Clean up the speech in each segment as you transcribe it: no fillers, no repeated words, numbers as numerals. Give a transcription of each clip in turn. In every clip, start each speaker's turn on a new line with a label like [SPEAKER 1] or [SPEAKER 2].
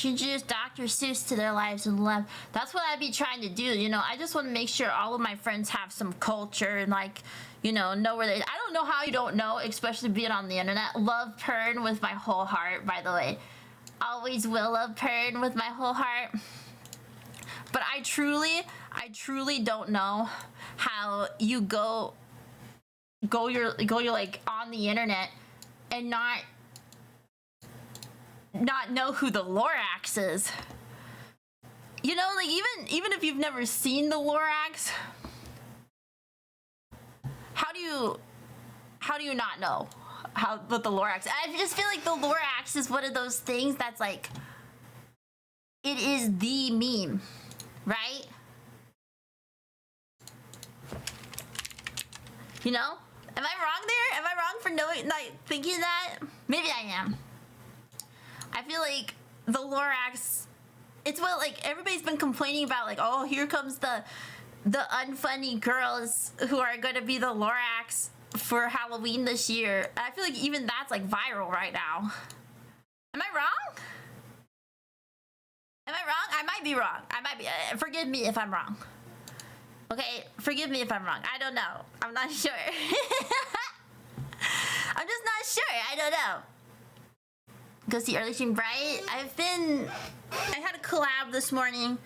[SPEAKER 1] introduce Dr. Seuss to their lives and love. That's what I'd be trying to do, you know. I just want to make sure all of my friends have some culture and, like, you know where they... I don't know how you don't know, especially being on the internet. Love Pern with my whole heart, by the way. Always will love Pern with my whole heart. But I truly don't know how you go you're like on the internet and not know who the Lorax is. You know, like even if you've never seen the Lorax, how do you not know what the Lorax? I just feel like the Lorax is one of those things that's like, it is the meme, right? You know? Am I wrong there? Am I wrong for knowing, like, thinking that? Maybe I am. I feel like the Lorax, it's what, like, everybody's been complaining about, like, oh, here comes the unfunny girls who are going to be the Lorax for Halloween this year. I feel like even that's, like, viral right now. Am I wrong? Am I wrong? I might be wrong. I might be. Forgive me if I'm wrong. Okay, forgive me if I'm wrong. I don't know. I'm not sure. I'm just not sure. I don't know. Go see early stream bright. I had a collab this morning.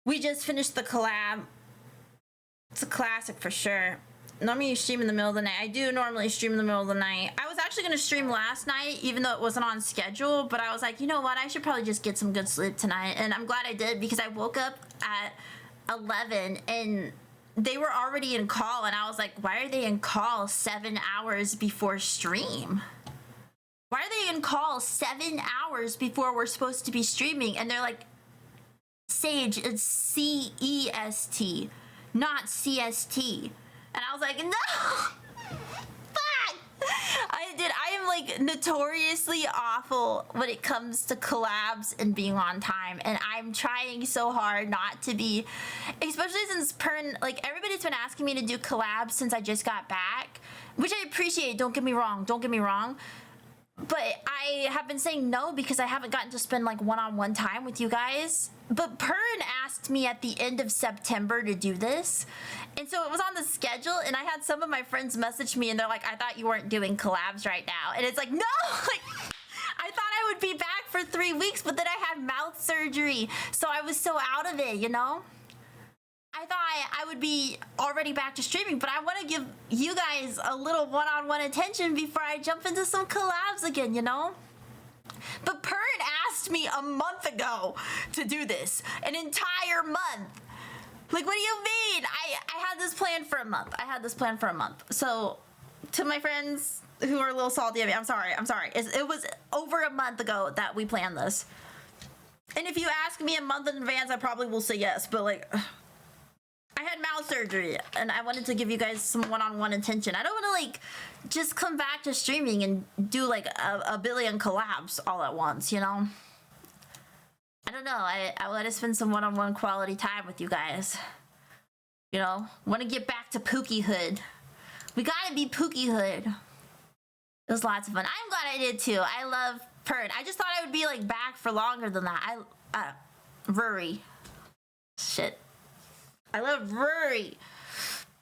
[SPEAKER 1] We just finished the collab. It's a classic for sure. Normally you stream in the middle of the night. I do normally stream in the middle of the night. I was actually gonna stream last night, even though it wasn't on schedule, but I was like, you know what? I should probably just get some good sleep tonight. And I'm glad I did, because I woke up at 11 and they were already in call, and I was like, why are they in call 7 hours before stream? Why are they in call 7 hours before we're supposed to be streaming? And they're like, Sage, it's C-E-S-T, not C-S-T. And I was like, no! Fuck! I am like notoriously awful when it comes to collabs and being on time. And I'm trying so hard not to be, especially since Pern, like, everybody's been asking me to do collabs since I just got back, which I appreciate, don't get me wrong. But I have been saying no because I haven't gotten to spend like one-on-one time with you guys. But Pern asked me at the end of September to do this. And so it was on the schedule, and I had some of my friends message me and they're like, I thought you weren't doing collabs right now. And it's like, no, like, I thought I would be back for 3 weeks, but then I had mouth surgery. So I was so out of it, you know? I thought I would be already back to streaming, but I want to give you guys a little one-on-one attention before I jump into some collabs again, you know? But Pern asked me a month ago to do this. An entire month. Like, what do you mean? I had this planned for a month. So, to my friends who are a little salty at me, I'm sorry. It was over a month ago that we planned this. And if you ask me a month in advance, I probably will say yes, but like... I had mouth surgery, and I wanted to give you guys some one-on-one attention. I don't want to, like, just come back to streaming and do, like, a billion collabs all at once, you know? I don't know. I want to spend some one-on-one quality time with you guys. You know? Want to get back to Pookiehood. We gotta be Pookiehood. It was lots of fun. I'm glad I did, too. I love Pern. I just thought I would be, like, back for longer than that. Rory. Shit. I love Rory.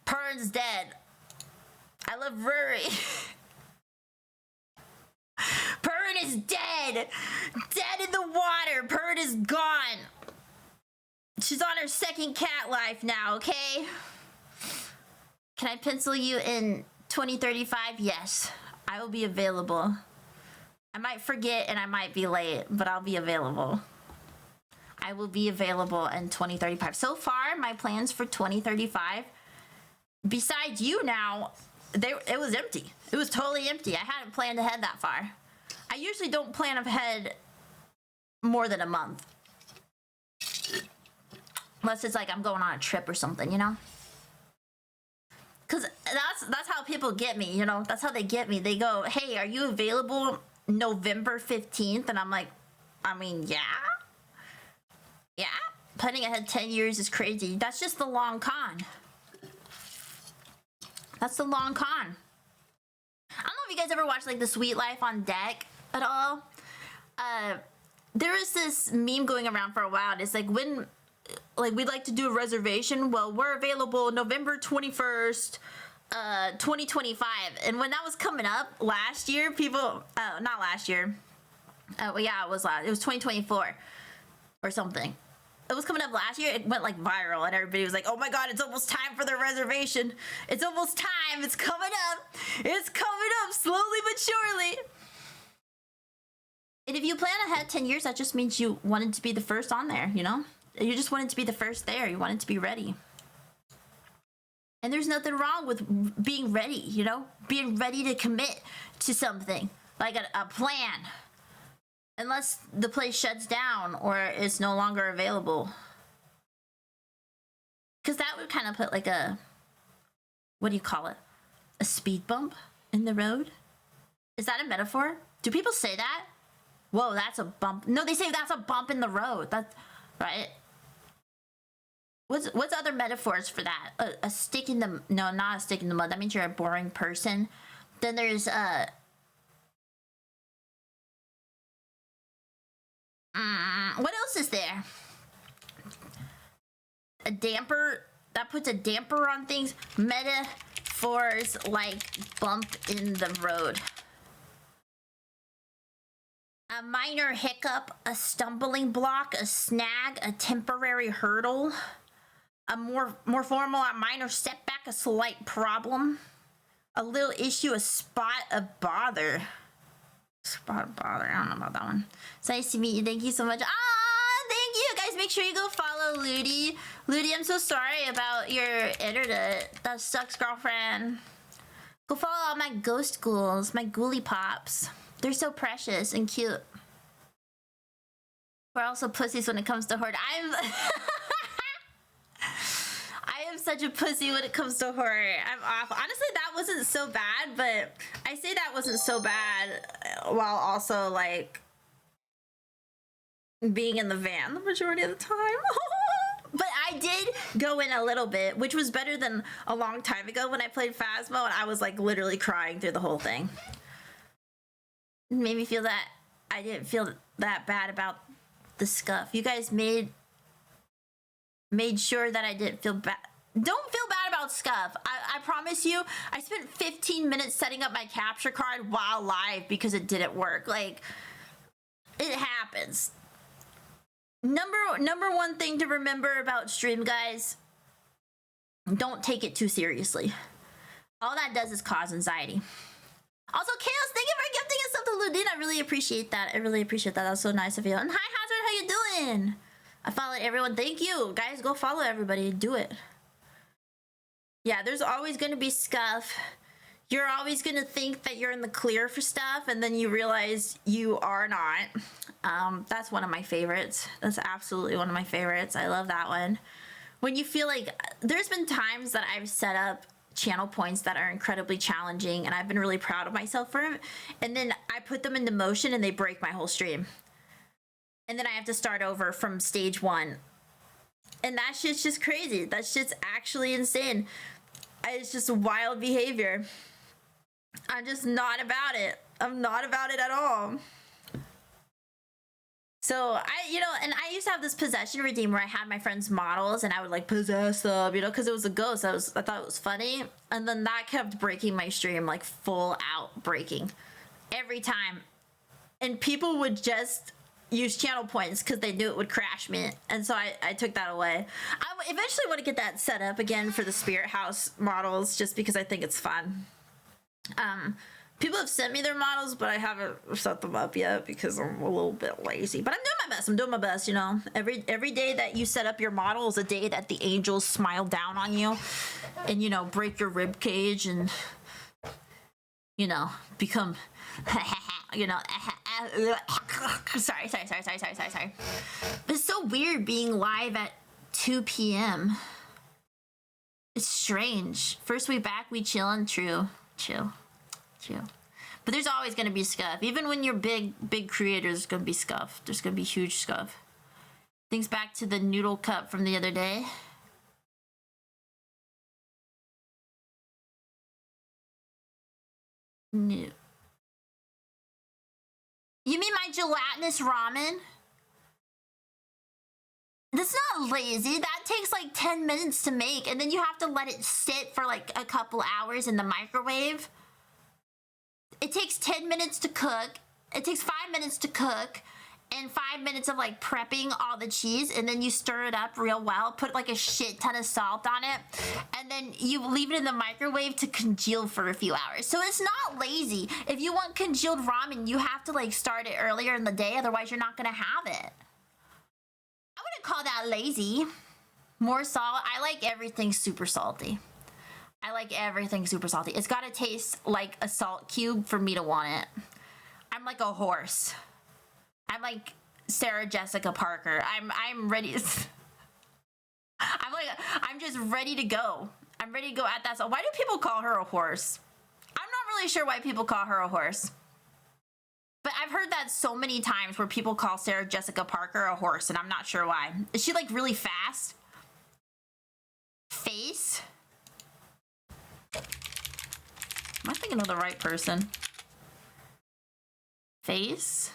[SPEAKER 1] Pern's dead. I love Rory. Pern is dead. Dead in the water. Pern is gone. She's on her second cat life now, okay? Can I pencil you in 2035? Yes. I will be available. I might forget and I might be late, but I'll be available. I will be available in 2035. So far, my plans for 2035, besides you now, it was empty. It was totally empty. I hadn't planned ahead that far. I usually don't plan ahead more than a month. Unless it's like I'm going on a trip or something, you know? Because that's how people get me, you know? That's how they get me. They go, hey, are you available November 15th? And I'm like, I mean, yeah. Yeah, planning ahead 10 years is crazy. That's just the long con. That's the long con. I don't know if you guys ever watched like The Sweet Life on Deck at all. there was this meme going around for a while. It's like, when, like, we'd like to do a reservation. Well, we're available November 21st, 2025. And when that was coming up last year, people, not last year. Well, yeah, it was 2024 or something. It was coming up last year. It went like viral, and everybody was like, "Oh my god, it's almost time for the reservation. It's almost time. It's coming up. It's coming up slowly but surely." And if you plan ahead 10 years, that just means you wanted to be the first on there, you know? You just wanted to be the first there. You wanted to be ready. And there's nothing wrong with being ready, you know? Being ready to commit to something, like a plan. Unless the place shuts down or it's no longer available. Because that would kind of put like a, what do you call it? A speed bump in the road? Is that a metaphor? Do people say that? Whoa, that's a bump. No, they say that's a bump in the road. That's right. What's other metaphors for that? A stick in the, no, not a stick in the mud. That means you're a boring person. Then there's what else is there? A damper, that puts a damper on things. Metaphors like bump in the road. A minor hiccup, a stumbling block, a snag, a temporary hurdle. A more formal, a minor setback, a slight problem. A little issue, a spot of bother. Spot of bother, I don't know about that one. It's nice to meet you, thank you so much. Thank you, guys, make sure you go follow Ludi. Ludi, I'm so sorry about your internet. That sucks, girlfriend. Go follow all my ghost ghouls, my ghoulie pops. They're so precious and cute. We're also pussies when it comes to horror. I am such a pussy when it comes to horror. I'm awful. Honestly, that wasn't so bad, but I say that wasn't so bad while also like being in the van the majority of the time. But I did go in a little bit, which was better than a long time ago when I played Phasmo, and I was like literally crying through the whole thing. It made me feel that I didn't feel that bad about the scuff. You guys made sure that I didn't feel bad. Don't feel bad about scuff. I promise you, I spent 15 minutes setting up my capture card while live because it didn't work. Like, it happens. Number one thing to remember about stream, guys, don't take it too seriously. All that does is cause anxiety. Also, Chaos, thank you for gifting us something, Ludin. I really appreciate that. I really appreciate that. That was so nice of you. And hi, Hazard, how you doing? I followed everyone. Thank you. Guys, go follow everybody. Do it. Yeah, there's always going to be scuff. You're always going to think that you're in the clear for stuff, and then you realize you are not. That's one of my favorites. That's absolutely one of my favorites. I love that one. When you feel like, there's been times that I've set up channel points that are incredibly challenging, and I've been really proud of myself for it, and then I put them into motion and they break my whole stream. And then I have to start over from stage 1. And that shit's just crazy. That shit's actually insane. It's just wild behavior. I'm just not about it. I'm not about it at all. So and I used to have this possession routine where I had my friends' models and I would like possess them, because it was a ghost. I thought it was funny. And then that kept breaking my stream, like full out breaking every time. And people would just use channel points because they knew it would crash me. And so I took that away. I eventually want to get that set up again for the Spirit House models just because I think it's fun. People have sent me their models, but I haven't set them up yet because I'm a little bit lazy. But I'm doing my best. Every day that you set up your model is a day that the angels smile down on you and, break your rib cage and, become, sorry. It's so weird being live at 2 p.m. It's strange. First week back, we chillin', chill. But there's always going to be scuff. Even when you're big creators, there's going to be scuff. There's going to be huge scuff. Things back to the noodle cup from the other day. No. You mean my gelatinous ramen? That's not lazy. That takes like 10 minutes to make, and then you have to let it sit for like a couple hours in the microwave. It takes 10 minutes to cook. It takes 5 minutes to cook, and 5 minutes of like prepping all the cheese, and then you stir it up real well, put like a shit ton of salt on it, and then you leave it in the microwave to congeal for a few hours. So it's not lazy. If you want congealed ramen, you have to like start it earlier in the day, otherwise you're not gonna have it. I wouldn't call that lazy. More salt. I like everything super salty. I like everything super salty. It's gotta taste like a salt cube for me to want it. I'm like a horse. I'm like Sarah Jessica Parker. I'm ready. I'm just ready to go. I'm ready to go at that. So why do people call her a horse? I'm not really sure why people call her a horse. But I've heard that so many times where people call Sarah Jessica Parker a horse, and I'm not sure why. Is she like really fast? Face? Am I thinking of the right person? Face?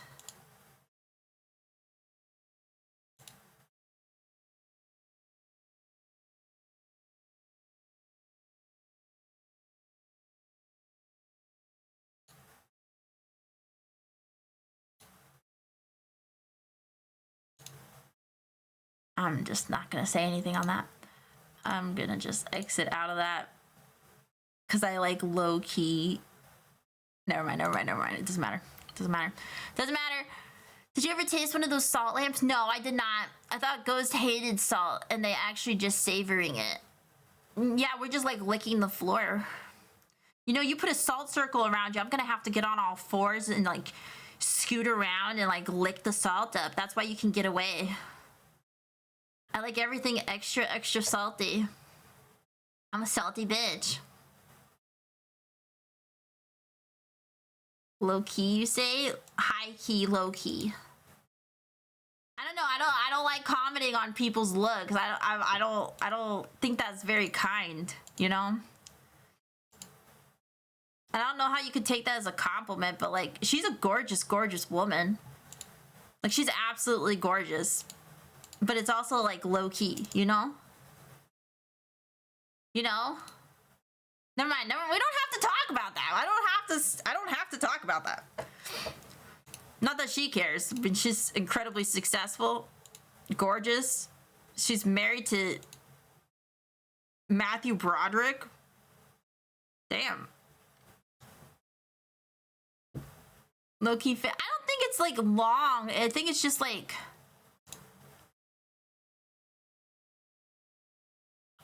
[SPEAKER 1] I'm just not gonna say anything on that. I'm gonna just exit out of that. Cause I like low key. Never mind. It doesn't matter. Doesn't matter. Did you ever taste one of those salt lamps? No, I did not. I thought Ghost hated salt and they actually just savoring it. Yeah, we're just like licking the floor. You know, you put a salt circle around you, I'm gonna have to get on all fours and like scoot around and like lick the salt up. That's why you can get away. I like everything extra salty. I'm a salty bitch. Low key, you say? High key, low key. I don't know. I don't like commenting on people's looks. I don't think that's very kind. You know. I don't know how you could take that as a compliment, but like, she's a gorgeous woman. Like, she's absolutely gorgeous. But it's also like low key, you know? You know? Never mind. We don't have to talk about that. I don't have to talk about that. Not that she cares, but she's incredibly successful, gorgeous. She's married to Matthew Broderick. Damn. Low key fit. I don't think it's like long. I think it's just like,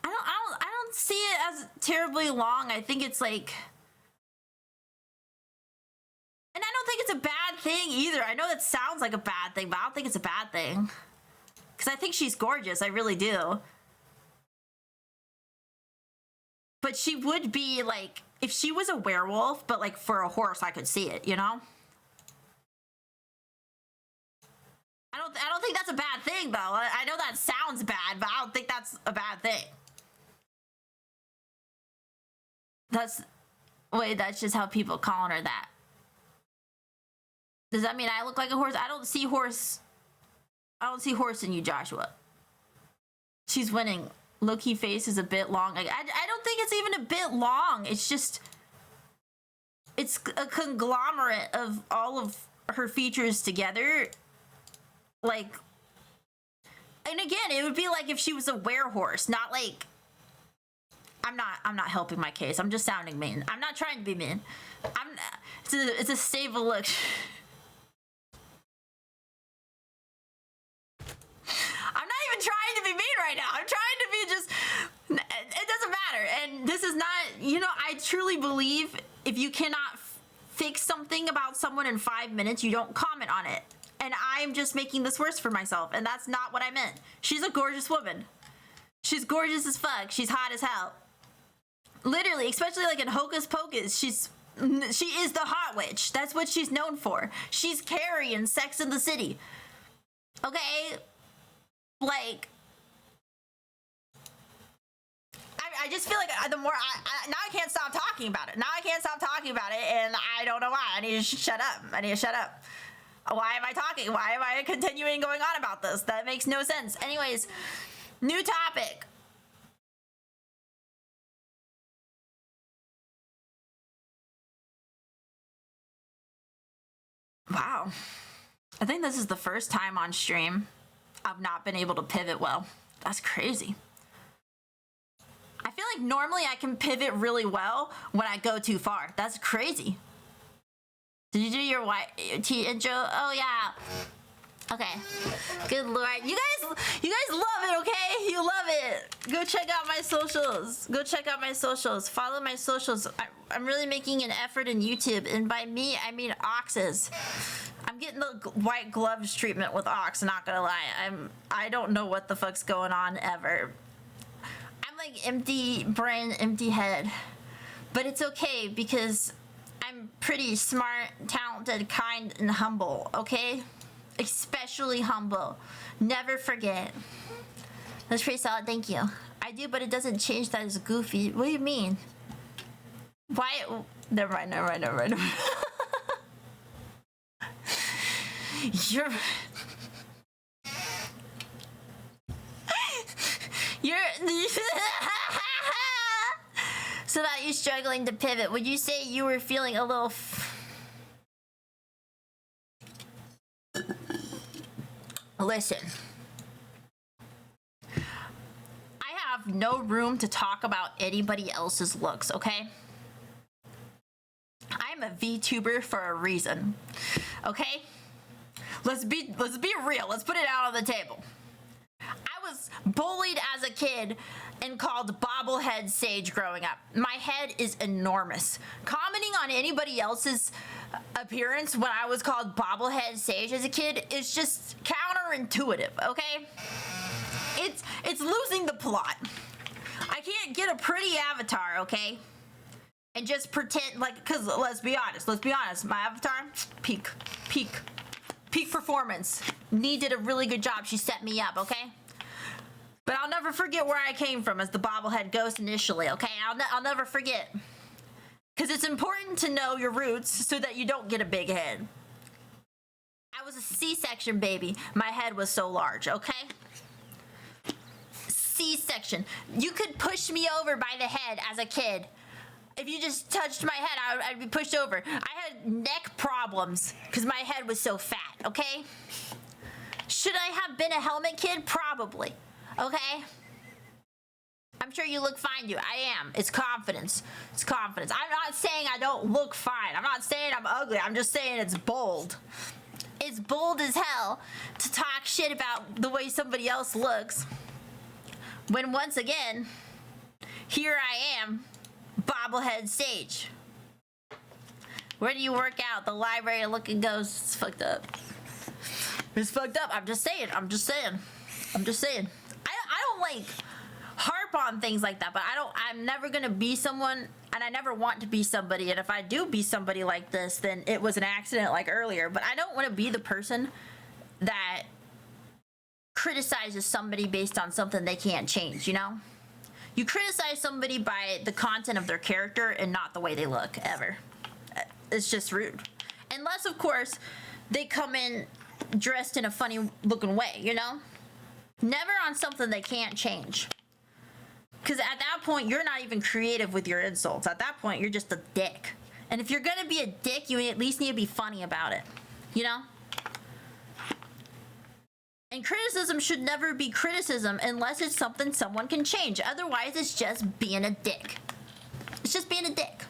[SPEAKER 1] I don't see it as terribly long. I think it's like, and I don't think it's a bad thing either. I know that sounds like a bad thing, but I don't think it's a bad thing. Because I think she's gorgeous. I really do. But she would be like, if she was a werewolf, but like for a horse, I could see it, you know? I don't think that's a bad thing, though. I know that sounds bad, but I don't think that's a bad thing. That's just how people calling her that. Does that mean I look like a horse? I don't see horse in you, Joshua. She's winning. Low-key face is a bit long. I don't think it's even a bit long. It's just, it's a conglomerate of all of her features together. Like, and again, it would be like if she was a werehorse, not like, I'm not helping my case. I'm just sounding mean. I'm not trying to be mean. It's a stable look. I'm not even trying to be mean right now. I'm trying to be just, it doesn't matter. And this is not, you know, I truly believe if you cannot fix something about someone in 5 minutes, you don't comment on it. And I'm just making this worse for myself. And that's not what I meant. She's a gorgeous woman. She's gorgeous as fuck. She's hot as hell. Literally, especially like in Hocus Pocus, she is the hot witch. That's what she's known for. She's Carrie in Sex and the City. Okay? Like, I just feel like the more now I can't stop talking about it. Now I can't stop talking about it, and I don't know why. I need to shut up. Why am I talking? Why am I continuing going on about this? That makes no sense. Anyways, new topic. Wow. I think this is the first time on stream I've not been able to pivot well. That's crazy. I feel like normally I can pivot really well when I go too far. That's crazy. Did you do your YT intro? Oh yeah. Okay. Good lord. You guys love it, okay? You love it. Go check out my socials. Go check out my socials. Follow my socials. I'm really making an effort in YouTube, and by me I mean Ox's. I'm getting the white gloves treatment with Ox, not gonna lie. I don't know what the fuck's going on ever. I'm like empty brain, empty head. But it's okay because I'm pretty smart, talented, kind, and humble, okay? Especially humble. Never forget. That's pretty solid, thank you. I do, but it doesn't change that it's goofy. What do you mean? Why? Never mind. You're So about you struggling to pivot, would you say you were feeling a little Listen, I have no room to talk about anybody else's looks, okay? I'm a VTuber for a reason, okay? Let's be real. Let's put it out on the table. I was bullied as a kid and called bobblehead Sage growing up. My head is enormous. Commenting on anybody else's appearance when I was called bobblehead Sage as a kid is just counterintuitive, okay? It's losing the plot. I can't get a pretty avatar, okay? And just pretend like, cause let's be honest, my avatar, peak performance. Nee did a really good job. She set me up, okay? But I'll never forget where I came from as the bobblehead ghost initially, okay? I'll never forget. Because it's important to know your roots so that you don't get a big head. I was a C-section baby. My head was so large, okay? C-section. You could push me over by the head as a kid. If you just touched my head, I'd be pushed over. I had neck problems because my head was so fat, okay? Should I have been a helmet kid? Probably, okay? I'm sure you look fine, dude. I am. It's confidence. It's confidence. I'm not saying I don't look fine. I'm not saying I'm ugly. I'm just saying it's bold. It's bold as hell to talk shit about the way somebody else looks. When once again, here I am, bobblehead Sage. Where do you work out? The library looking ghost. It's fucked up. It's fucked up. I'm just saying. I don't like harp on things like that, but I'm never gonna be someone, and I never want to be somebody, and if I do be somebody like this, then it was an accident like earlier. But I don't want to be the person that criticizes somebody based on something they can't change, you know? You criticize somebody by the content of their character and not the way they look, ever. It's just rude. Unless, of course, they come in dressed in a funny looking way, you know? Never on something they can't change. Because at that point, you're not even creative with your insults. At that point, you're just a dick. And if you're gonna be a dick, you at least need to be funny about it, you know? And criticism should never be criticism unless it's something someone can change. Otherwise, it's just being a dick. It's just being a dick.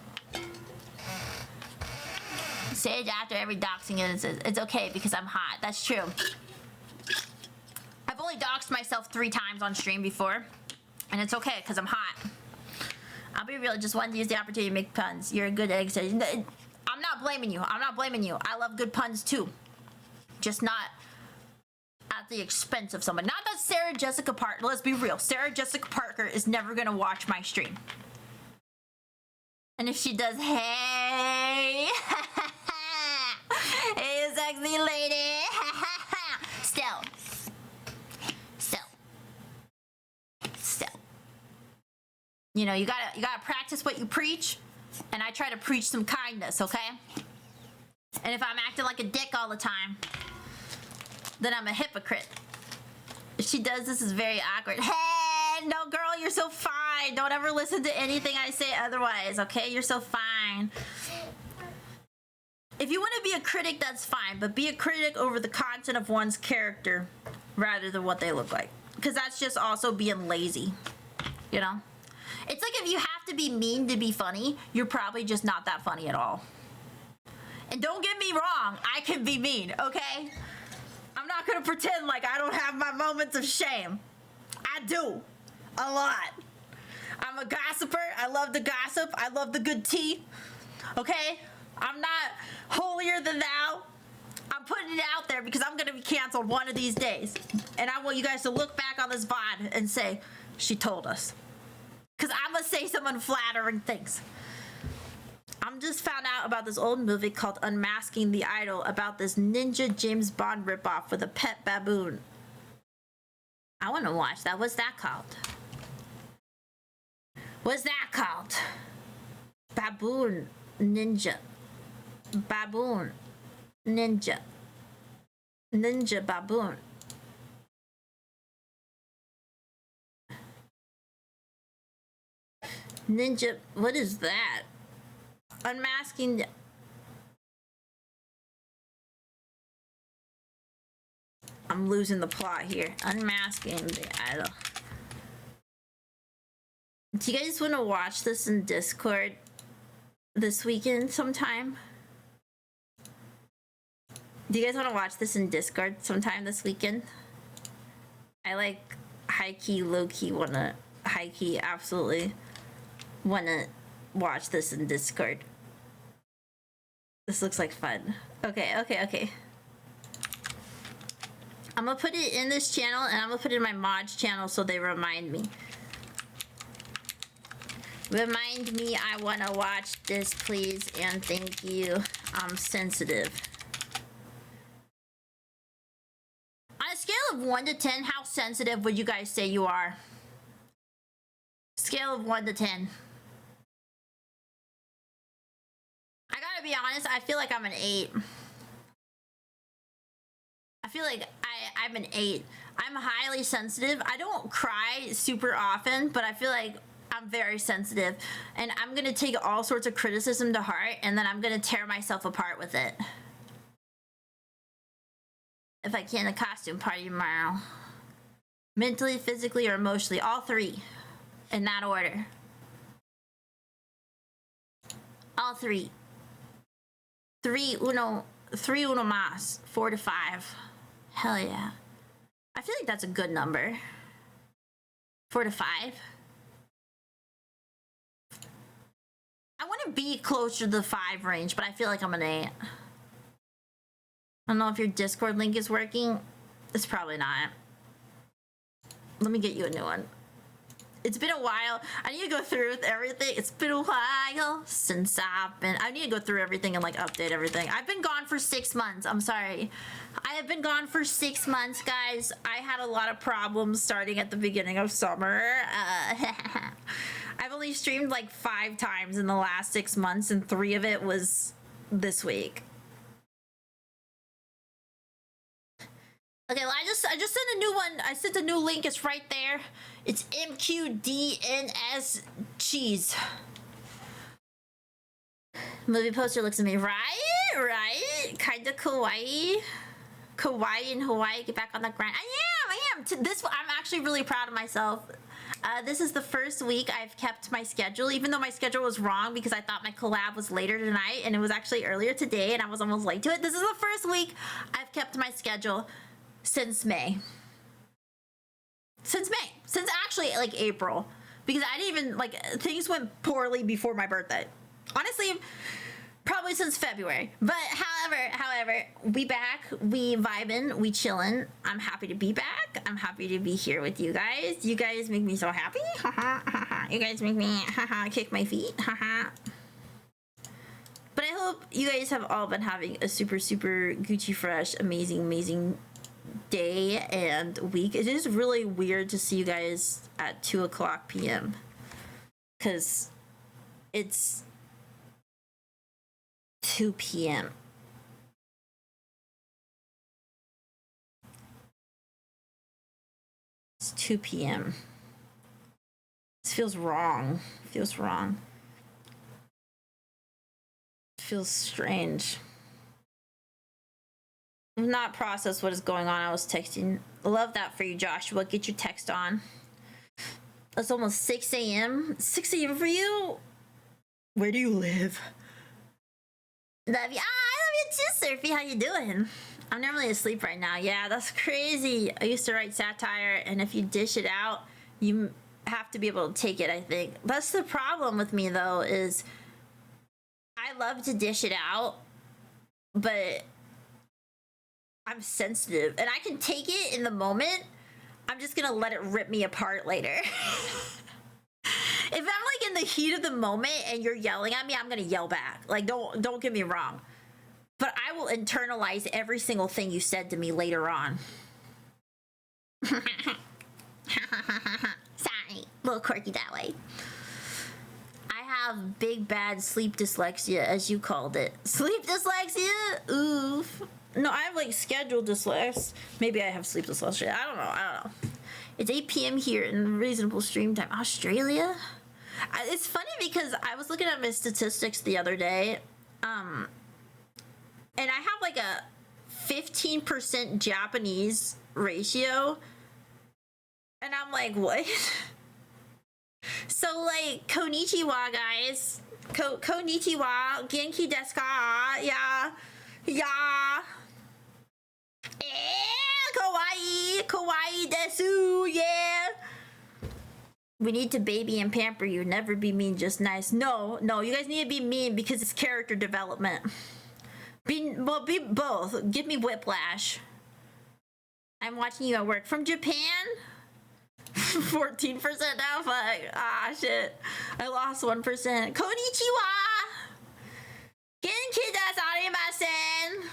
[SPEAKER 1] Sage after every doxing instance. It's okay because I'm hot. That's true. I've only doxed myself 3 times on stream before. And it's okay because I'm hot. I'll be real. Just wanted to use the opportunity to make puns. You're a good egg Sage. I'm not blaming you. I love good puns too. Just not at the expense of someone. Not that Sarah Jessica Parker, let's be real, Sarah Jessica Parker is never gonna watch my stream. And if she does, hey, hey, sexy lady, still. You know, you gotta practice what you preach, and I try to preach some kindness, okay? And if I'm acting like a dick all the time, then I'm a hypocrite. If she does, this is very awkward. Hey, no girl, you're so fine. Don't ever listen to anything I say otherwise, okay? You're so fine. If you want to be a critic, that's fine, but be a critic over the content of one's character rather than what they look like. Because that's just also being lazy, you know? It's like if you have to be mean to be funny, you're probably just not that funny at all. And don't get me wrong, I can be mean, okay? I'm not gonna pretend like I don't have my moments of shame. I do. A lot. I'm a gossiper. I love the gossip. I love the good tea. Okay? I'm not holier than thou. I'm putting it out there because I'm gonna be canceled one of these days. And I want you guys to look back on this VOD and say, she told us. Because I'm gonna say some unflattering things. I'm just found out about this old movie called Unmasking the Idol about this ninja James Bond ripoff with a pet baboon. I want to watch that. What's that called? What's that called? Baboon ninja. Baboon ninja. Ninja baboon. Ninja, what is that? Unmasking the... I'm losing the plot here. Unmasking the idol. Do you guys want to watch this in Discord this weekend sometime? Do you guys want to watch this in Discord sometime this weekend? I like high-key, low-key wanna... High-key, absolutely wanna watch this in Discord. This looks like fun. Okay. I'm gonna put it in this channel and I'm gonna put it in my mods channel so they remind me. Remind me I wanna watch this, please, and thank you. I'm sensitive. On a scale of 1 to 10, how sensitive would you guys say you are? Scale of 1 to 10. I gotta be honest, I feel like I'm an 8. I feel like I'm an 8. I'm highly sensitive. I don't cry super often, but I feel like I'm very sensitive. And I'm gonna take all sorts of criticism to heart, and then I'm gonna tear myself apart with it. If I can, a costume party tomorrow. Mentally, physically, or emotionally. All 3. In that order. All 3. 3 uno mas. 4 to 5. Hell yeah. I feel like that's a good number. 4 to 5. I want to be closer to the 5 range, but I feel like I'm an 8. I don't know if your Discord link is working. It's probably not. Let me get you a new one. It's been a while. I need to go through everything. It's been a while since I've been... I need to go through everything and like update everything. I've been gone for 6 months. I'm sorry. I have been gone for 6 months, guys. I had a lot of problems starting at the beginning of summer. I've only streamed like 5 times in the last 6 months, and 3 of it was this week. Okay, well, I just sent a new one. I sent a new link. It's right there. It's MQDNS cheese. Movie poster looks at me. Right? Kinda kawaii. Kawaii in Hawaii. Get back on the grind. I am. I'm actually really proud of myself. This is the first week I've kept my schedule, even though my schedule was wrong because I thought my collab was later tonight and it was actually earlier today and I was almost late to it. This is the first week I've kept my schedule since May. Since actually like April, because I didn't even like, things went poorly before my birthday. Honestly, probably since February. But however, we back, we vibing, we chilling. I'm happy to be back. I'm happy to be here with you guys. You guys make me so happy. You guys make me kick my feet. But I hope you guys have all been having a super Gucci fresh, amazing day and week. It is really weird to see you guys at 2:00 p.m. because it's 2 p.m. It's 2 p.m. This feels wrong. Feels wrong. Feels strange. I've not processed what is going on. I was texting. Love that for you, Joshua. Get your text on. It's almost 6 a.m. 6 a.m. for you? Where do you live? Love you. I love you too, Surfy. How you doing? I'm normally asleep right now. Yeah, that's crazy. I used to write satire, and if you dish it out, you have to be able to take it, I think. That's the problem with me, though, is I love to dish it out, but I'm sensitive, and I can take it in the moment. I'm just gonna let it rip me apart later. If I'm like in the heat of the moment and you're yelling at me, I'm gonna yell back. Like, don't get me wrong, but I will internalize every single thing you said to me later on. Sorry, a little quirky that way. I have big bad sleep dyslexia, as you called it. Sleep dyslexia? Oof. No, I have like scheduled dyslexia. Maybe I have sleep dyslexia. I don't know. It's 8 p.m. here in reasonable stream time. Australia? It's funny because I was looking at my statistics the other day, and I have like a 15% Japanese ratio, and I'm like, what? So like, konnichiwa, guys. Konnichiwa. Genki desu ka? Yeah. Yeah. Kawaii. Kawaii desu. Yeah. We need to baby and pamper you. Never be mean, just nice. No, you guys need to be mean because it's character development. Be both. Give me whiplash. I'm watching you at work. From Japan? 14% now? Fuck. Ah, shit. I lost 1%. Konnichiwa! Genki desu arimasen!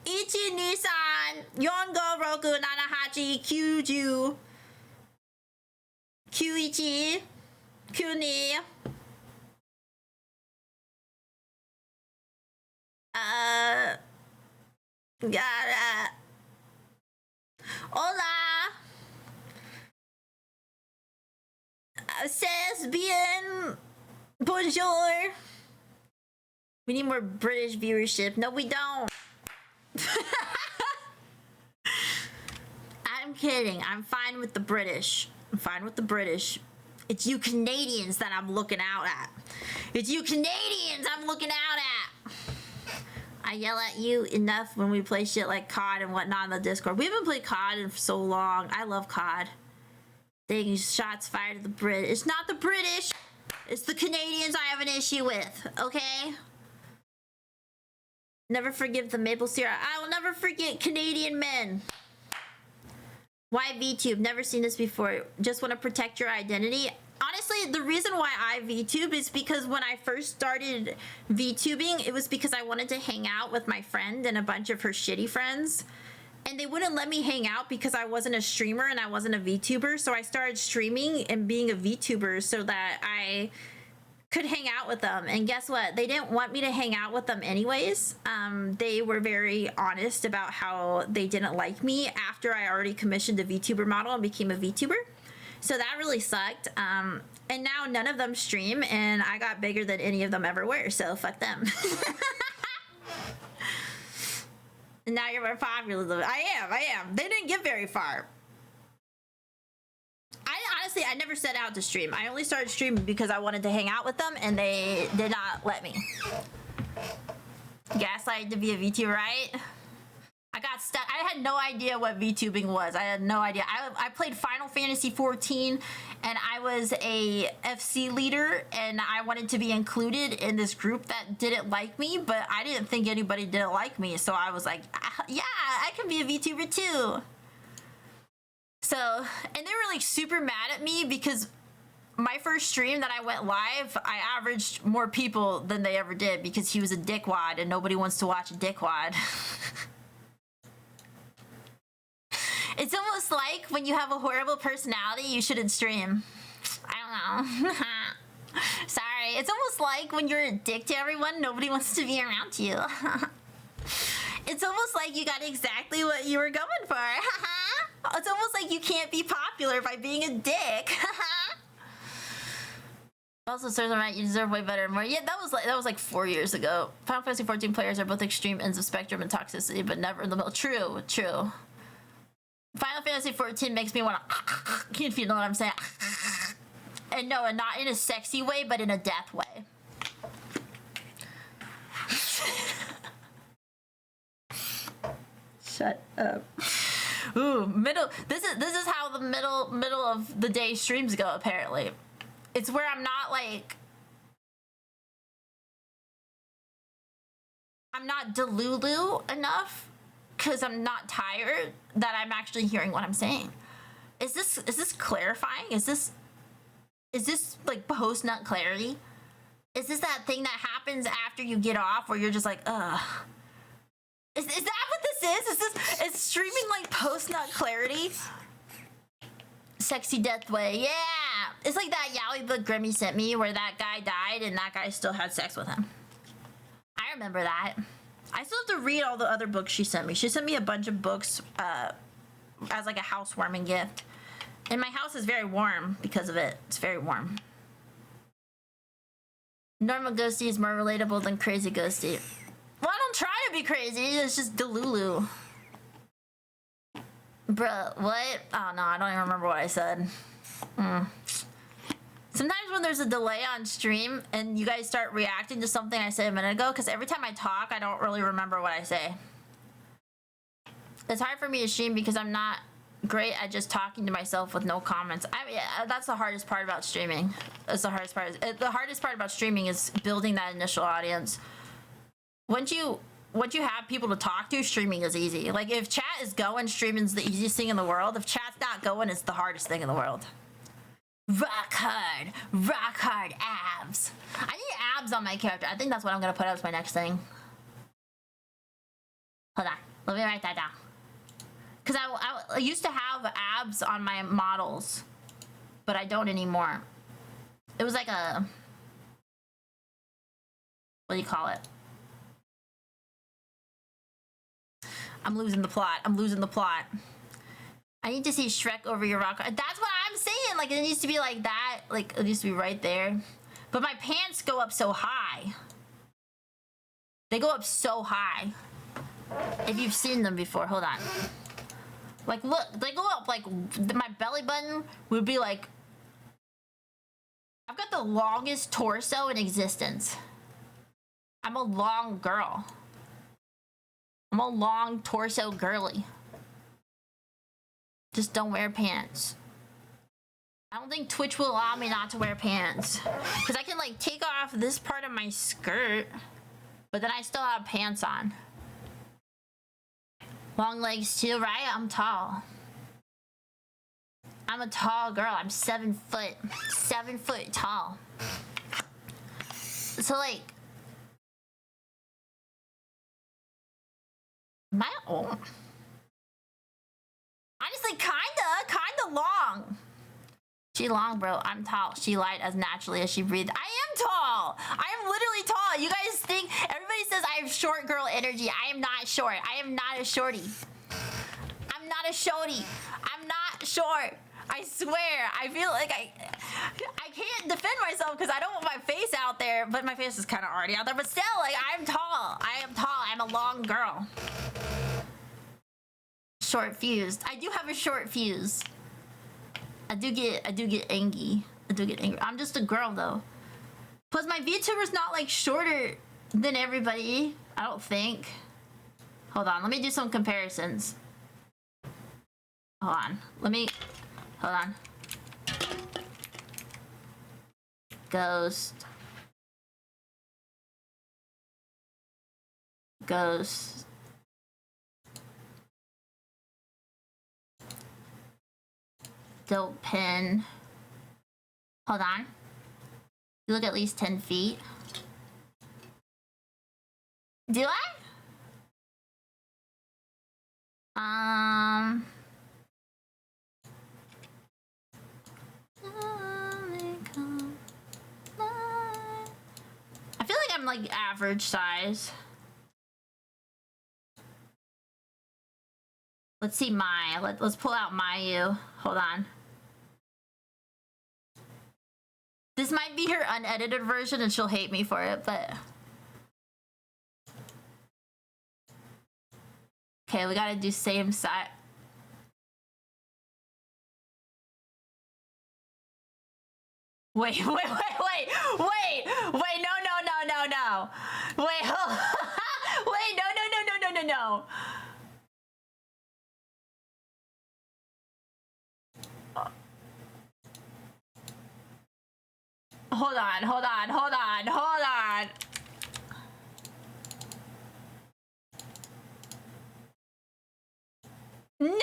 [SPEAKER 1] 1,2,3,4,5,6,7,8,9,10 91 92 gotta. Hola. Says bien. Bonjour. We need more British viewership. No, we don't. I'm kidding. I'm fine with the British. I'm fine with the British. It's you Canadians that I'm looking out at. It's you Canadians I'm looking out at. I yell at you enough when we play shit like COD and whatnot on the Discord. We haven't played COD in so long. I love COD. Dang, shots fired at the Brit. It's not the British. It's the Canadians I have an issue with, okay? Never forgive the maple syrup. I will never forget Canadian men. Why VTube? Never seen this before. Just want to protect your identity. Honestly, the reason why I VTube is because when I first started VTubing, it was because I wanted to hang out with my friend and a bunch of her shitty friends. And they wouldn't let me hang out because I wasn't a streamer and I wasn't a VTuber. So I started streaming and being a VTuber so that I could hang out with them. And guess what? They didn't want me to hang out with them anyways. They were very honest about how they didn't like me after I already commissioned a VTuber model and became a VTuber. So that really sucked. And now none of them stream and I got bigger than any of them ever were. So fuck them. And now you're more popular than I am. They didn't get very far. I never set out to stream. I only started streaming because I wanted to hang out with them and they did not let me. Gaslight to be a VTuber, right? I got stuck. I had no idea what VTubing was. I had no idea. I played Final Fantasy 14 and I was a FC leader and I wanted to be included in this group that didn't like me, but I didn't think anybody didn't like me. So I was like, yeah, I can be a VTuber too. So, and they were like super mad at me because my first stream that I went live, I averaged more people than they ever did because he was a dickwad and nobody wants to watch a dickwad. It's almost like when you have a horrible personality, you shouldn't stream. I don't know. Sorry. It's almost like when you're a dick to everyone, nobody wants to be around you. It's almost like you got exactly what you were going for. It's almost like you can't be popular by being a dick. Also serves right, you deserve way better and more. Yeah, that was like 4 years ago. Final Fantasy 14 players are both extreme ends of spectrum and toxicity, but never in the middle. True. Final Fantasy 14 makes me want to, if you know what I'm saying. And no, and not in a sexy way, but in a death way. Shut up. Ooh, middle. This is how the middle of the day streams go. Apparently, it's where I'm not like. I'm not delulu enough because I'm not tired that I'm actually hearing what I'm saying. Is this clarifying? Is this like post nut clarity? Is this that thing that happens after you get off where you're just like, ugh? Is that what this is? Is streaming like post nut clarity? Sexy death way, yeah. It's like that yaoi book Grimmy sent me where that guy died and that guy still had sex with him. I remember that. I still have to read all the other books she sent me. She sent me a bunch of books as like a housewarming gift. And my house is very warm because of it. It's very warm. Normal Ghosty is more relatable than crazy Ghosty. Well, I don't try to be crazy. It's just delulu. Bruh, what? Oh no, I don't even remember what I said. Sometimes when there's a delay on stream and you guys start reacting to something I said a minute ago, because every time I talk, I don't really remember what I say. It's hard for me to stream because I'm not great at just talking to myself with no comments. I mean, that's the hardest part about streaming. That's the hardest part. The hardest part about streaming is building that initial audience. Once you have people to talk to, streaming is easy. Like if chat is going, streaming's the easiest thing in the world. If chat's not going, it's the hardest thing in the world. Rock hard abs. I need abs on my character. I think that's what I'm gonna put as my next thing. Hold on, let me write that down. Cause I used to have abs on my models, but I don't anymore. It was like a, what do you call it? I'm losing the plot. I need to see Shrek over your rock. That's what I'm saying. Like it needs to be like that. Like it needs to be right there. But my pants go up so high. They go up so high. If you've seen them before, hold on. Like look, they go up like my belly button would be like. I've got the longest torso in existence. I'm a long girl. I'm a long torso girly. Just don't wear pants. I don't think Twitch will allow me not to wear pants. Because I can like take off this part of my skirt, but then I still have pants on. Long legs too, right? I'm tall. I'm a tall girl. I'm 7 foot. 7 foot tall. So like, my own. Honestly, kinda long. She long, bro. I'm tall. She light as naturally as she breathed. I am tall. I am literally tall. You guys think everybody says I have short girl energy. I am not short. I am not a shorty. I'm not a shorty. I'm not short. I swear. I feel like I can't defend myself because I don't want my face out there, but my face is kind of already out there. But still, like I'm tall. I am tall. I'm a long girl. Short fused. I do have a short fuse. I do get angry. I'm just a girl though. Plus my VTuber's not like shorter than everybody. I don't think. Hold on, let me do some comparisons. Hold on. Ghost. Dope pin. Hold on. You look at least 10 feet. Do I? I feel like I'm like average size. Let's see my. Let's pull out Mayu. Hold on. This might be her unedited version and she'll hate me for it, but... Okay, we gotta do same side. Wait, no. Wait, hold Wait, no. Hold on. No, wait,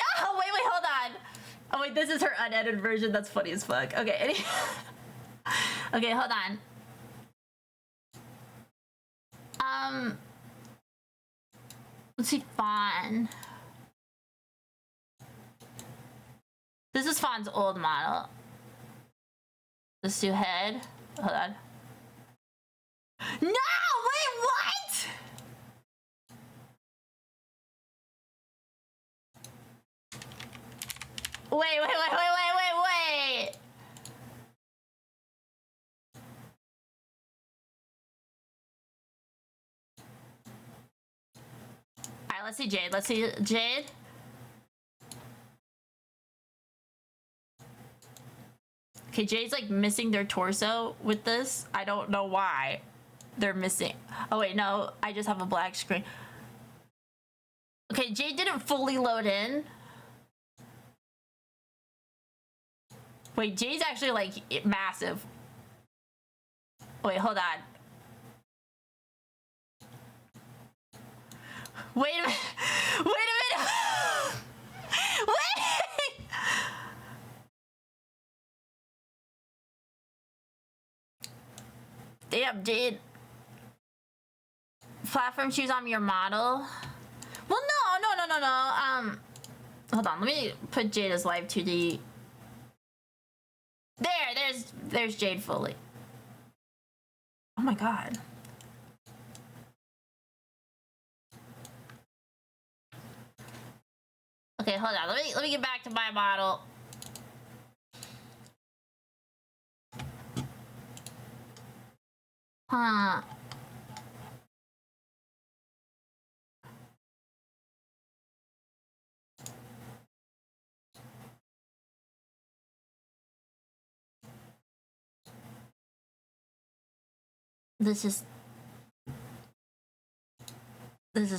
[SPEAKER 1] hold on. Oh wait, this is her unedited version. That's funny as fuck. Okay, okay, hold on. Let's see, Fawn. This is Fawn's old model. Let's do head. Hold on. No! Wait, what? Wait. Alright, let's see Jade. Okay, Jade's like missing their torso with this. I don't know why they're missing. Oh wait, no, I just have a black screen. Okay, Jade didn't fully load in. Wait, Jade's actually like massive. Wait, hold on. Wait a minute. Wait! Damn, Jade. Platform shoes on your model? Well, no. Hold on. Let me put Jade as live 2D. There's Jade fully. Oh my god. Okay, hold on. Let me get back to my model. Huh. This is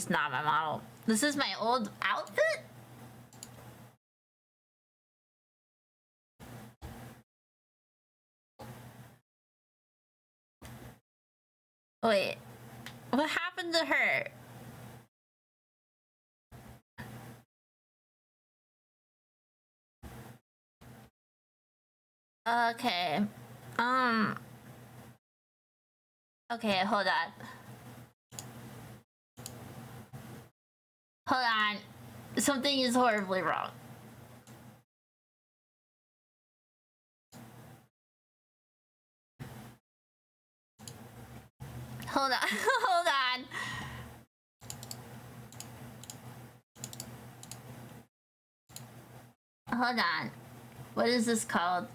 [SPEAKER 1] not my model. This is my old outfit? Wait, what happened to her? Okay, okay, hold on. Something is horribly wrong. Hold on. Hold on. What is this called?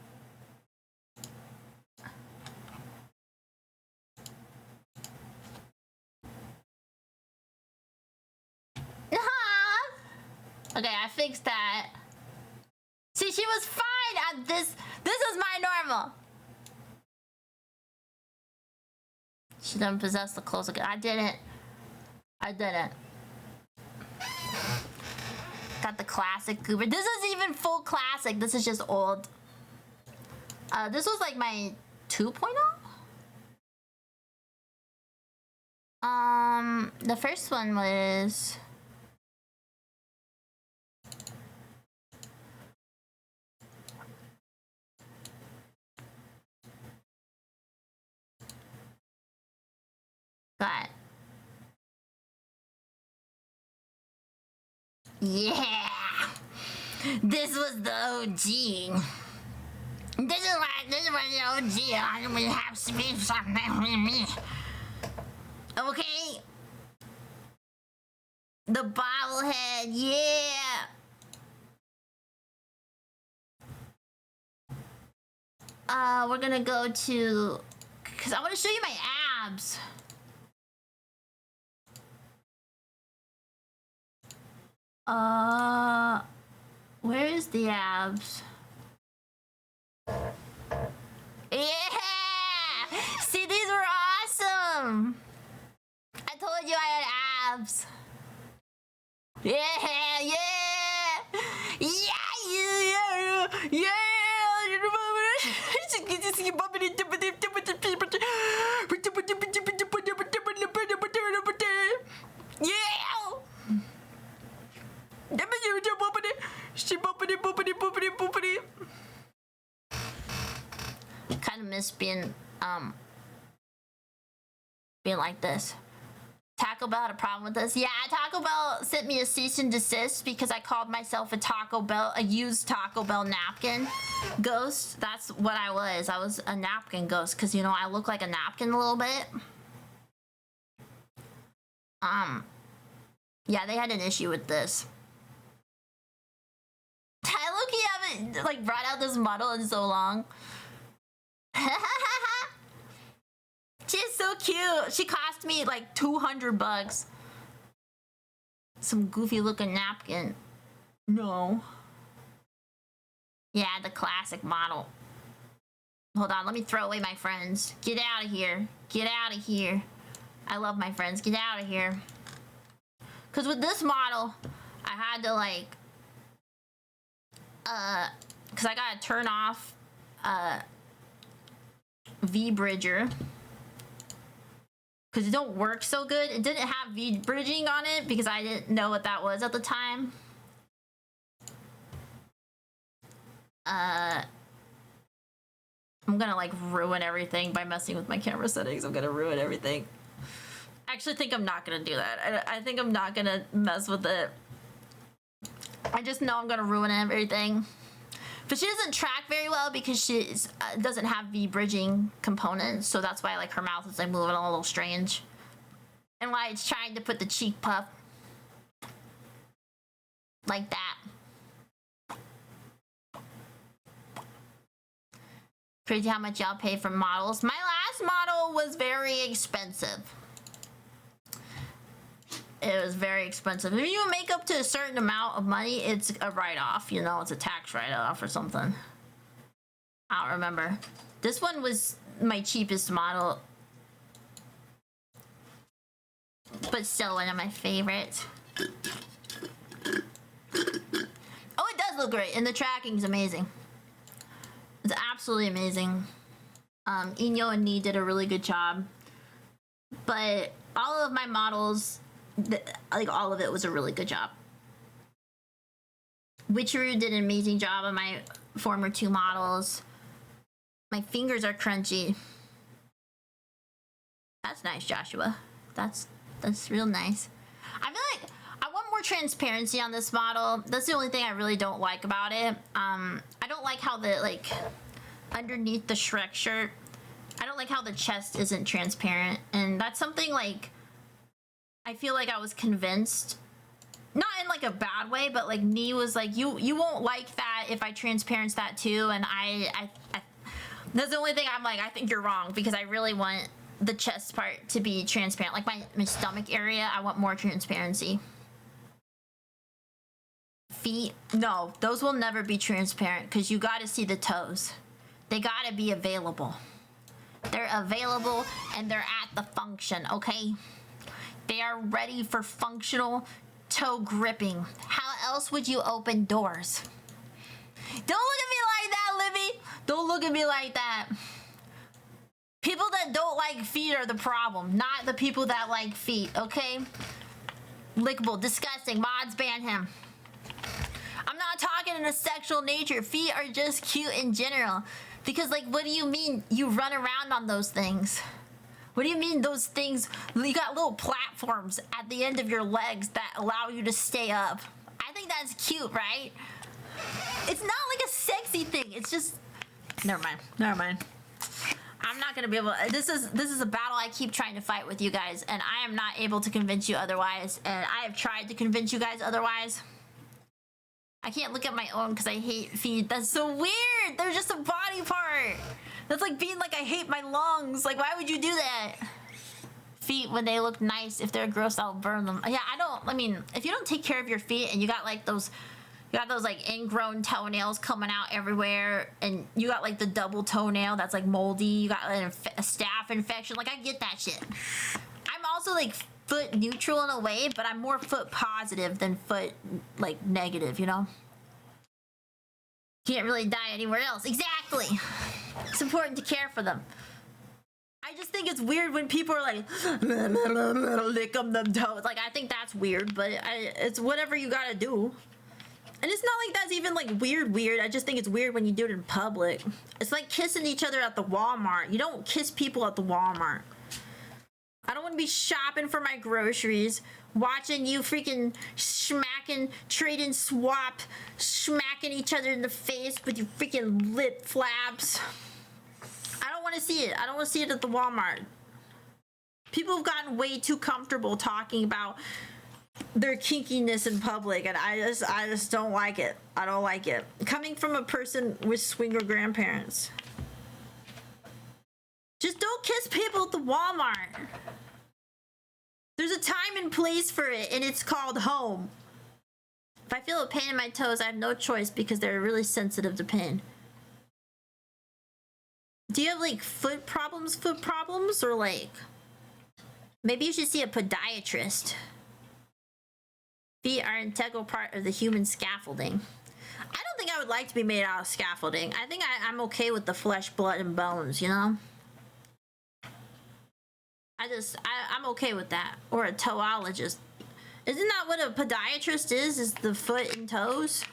[SPEAKER 1] Okay, I fixed that. See, she was fine at this. This is my normal. She didn't possess the clothes again. I didn't. Got the classic Cooper. This is even full classic. This is just old. This was like my 2.0. The first one was... Got... Yeah! This was the OG. This is the OG. I will have something with me. Okay. The bobblehead, yeah. we're gonna go to, because I want to show you my abs. Where is the abs? Yeah! See, these were awesome! I told you I had abs. Yeah, yeah! Yeah, yeah, yeah! Kind of miss being like this. Taco Bell had a problem with this. Yeah, Taco Bell sent me a cease and desist because I called myself a used Taco Bell napkin ghost. That's what I was. I was a napkin ghost because, you know, I look like a napkin a little bit. Yeah, they had an issue with this. I look-y haven't like brought out this model in so long. She's so cute. She cost me like $200. Some goofy looking napkin. No. Yeah, the classic model. Hold on, let me throw away my friends. Get out of here. Get out of here. I love my friends. Get out of here. Because with this model, I had to like... because I gotta turn off V-bridger. Because it don't work so good. It didn't have V-bridging on it because I didn't know what that was at the time. I'm gonna like ruin everything by messing with my camera settings. I'm gonna ruin everything. I actually think I'm not gonna do that. I think I'm not gonna mess with it. I just know I'm gonna ruin everything. But she doesn't track very well because she doesn't have V-bridging components, so that's why like her mouth is like moving a little strange. And why it's trying to put the cheek puff like that. Crazy how much y'all pay for models. My last model was very expensive. It was very expensive. If you make up to a certain amount of money, it's a write-off. You know, it's a tax write-off or something. I don't remember. This one was my cheapest model. But still one of my favorites. Oh, it does look great. And the tracking's amazing. It's absolutely amazing. Inyo and Nee did a really good job. But all of my models... like all of it was a really good job. Witcheru did an amazing job on my former 2 models. My fingers are crunchy. That's nice, Joshua. That's real nice. I feel like I want more transparency on this model. That's the only thing I really don't like about it. I don't like how the like underneath the Shrek shirt, I don't like how the chest isn't transparent, and that's something like I feel like I was convinced, not in like a bad way, but like Nee was like, you won't like that if I transparent that too, and I that's the only thing I'm like, I think you're wrong, because I really want the chest part to be transparent. Like my stomach area, I want more transparency. Feet, no, those will never be transparent because you gotta see the toes. They gotta be available. They're available and they're at the function, okay? They are ready for functional toe gripping. How else would you open doors? Don't look at me like that, Livy. Don't look at me like that. People that don't like feet are the problem, not the people that like feet, okay? Lickable, disgusting, mods ban him. I'm not talking in a sexual nature. Feet are just cute in general. Because like, what do you mean you run around on those things? What do you mean those things, you got little platforms at the end of your legs that allow you to stay up. I think that's cute, right? It's not like a sexy thing. It's just, never mind. I'm not gonna be able, this is a battle I keep trying to fight with you guys, and I am not able to convince you otherwise, and I have tried to convince you guys otherwise. I can't look at my own because I hate feet. That's so weird. They're just a body part. That's like being like, I hate my lungs. Like, why would you do that? Feet, when they look nice, if they're gross, I'll burn them. Yeah, I mean, if you don't take care of your feet and you got like those, like ingrown toenails coming out everywhere, and you got like the double toenail that's like moldy, you got a staph infection, like I get that shit. I'm also like foot neutral in a way, but I'm more foot positive than foot like negative, you know? Can't really die anywhere else. Exactly. It's important to care for them. I just think it's weird when people are like, lick them toes. Like, I think that's weird, but it's whatever you gotta do. And it's not like that's even like weird. I just think it's weird when you do it in public. It's like kissing each other at the Walmart. You don't kiss people at the Walmart. I don't want to be shopping for my groceries, watching you freaking smacking, trading swap, smacking each other in the face with your freaking lip flaps. I don't want to see it. I don't want to see it at the Walmart. People have gotten way too comfortable talking about their kinkiness in public, and I just don't like it. I don't like it. Coming from a person with swinger grandparents. Just don't kiss people at the Walmart. There's a time and place for it, and it's called home. If I feel a pain in my toes, I have no choice because they're really sensitive to pain. Do you have like foot problems, or like maybe you should see a podiatrist? Feet are an integral part of the human scaffolding. I don't think I would like to be made out of scaffolding. I think I'm okay with the flesh, blood, and bones, you know? I'm okay with that. Or a toeologist. Isn't that what a podiatrist is the foot and toes?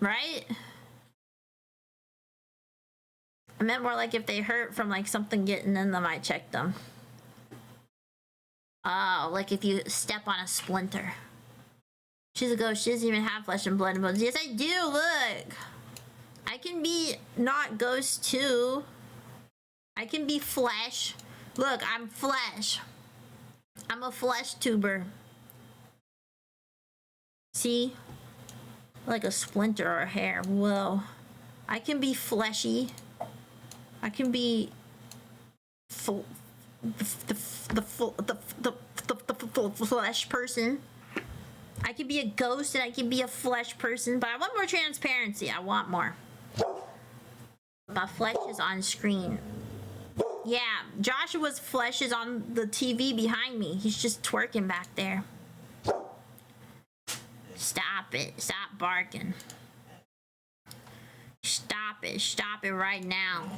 [SPEAKER 1] Right? I meant more like if they hurt from like something getting in them, I check them. Oh, like if you step on a splinter. She's a ghost. She doesn't even have flesh and blood and bones. Yes, I do. Look. I can be not ghost too. I can be flesh. Look, I'm flesh. I'm a flesh tuber. See? Like a splinter or a hair. Whoa. I can be fleshy. I can be the flesh person. I can be a ghost and I can be a flesh person, but I want more transparency. I want more. My flesh is on screen. Yeah, Joshua's flesh is on the TV behind me. He's just twerking back there. Stop it. Stop barking. Stop it. Stop it right now.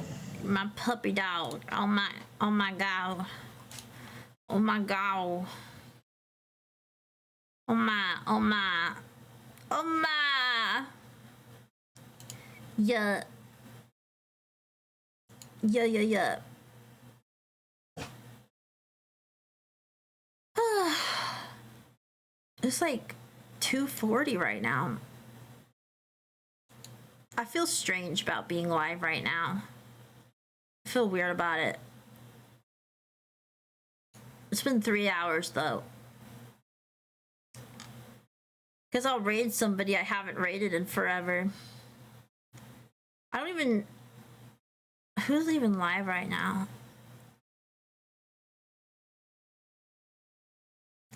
[SPEAKER 1] My puppy dog. Oh my god. Oh my god. Oh my. Yeah. It's like 2:40 right now. I feel strange about being live right now. I feel weird about it. It's been 3 hours though. Because I'll raid somebody I haven't raided in forever. I don't even... Who's even live right now?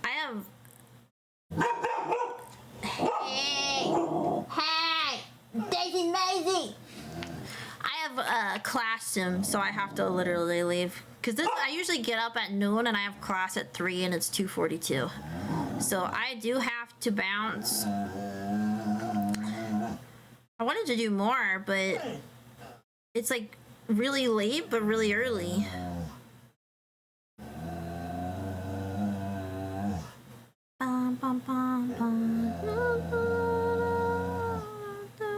[SPEAKER 1] I have... Hey! Daisy Maisie! I have a class soon, so I have to literally leave. Because I usually get up at noon and I have class at 3 and it's 2:42. So I do have to bounce. I wanted to do more, but it's like really late, but really early.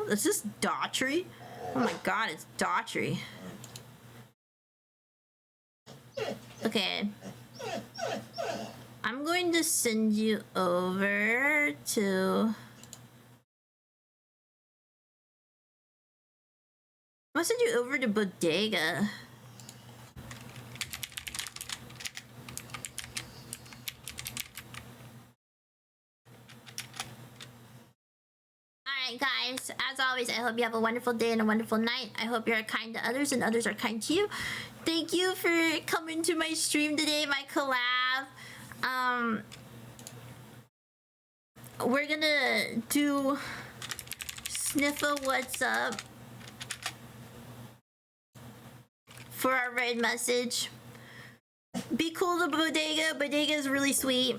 [SPEAKER 1] Is this Daughtry? Oh my god, it's Daughtry. Okay. I'm going to send you over to... I'm gonna send you over to Bodega. Alright guys, as always, I hope you have a wonderful day and a wonderful night. I hope you're kind to others and others are kind to you. Thank you for coming to my stream today, my collab. We're gonna do Sniffa What's Up for our raid message. Be cool to Bodega. Bodega is really sweet.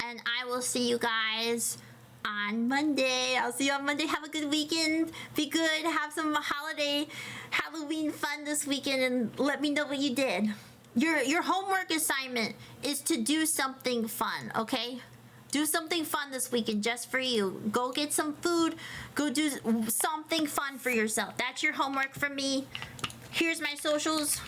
[SPEAKER 1] And I will see you guys on Monday. I'll see you on Monday. Have a good weekend. Be good. Have some holiday Halloween fun this weekend and let me know what you did. Your homework assignment is to do something fun, okay? Do something fun this weekend just for you. Go get some food. Go do something fun for yourself. That's your homework from me. Here's my socials.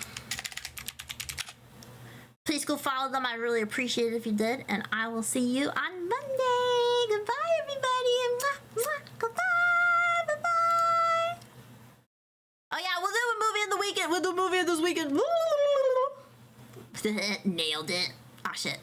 [SPEAKER 1] Please go follow them. I really appreciate it if you did. And I will see you on Monday. Goodbye, everybody. Mwah, mwah. Goodbye. Bye-bye. Oh, yeah. We'll do a movie in the weekend. We'll do a movie this weekend. Nailed it. Oh, shit.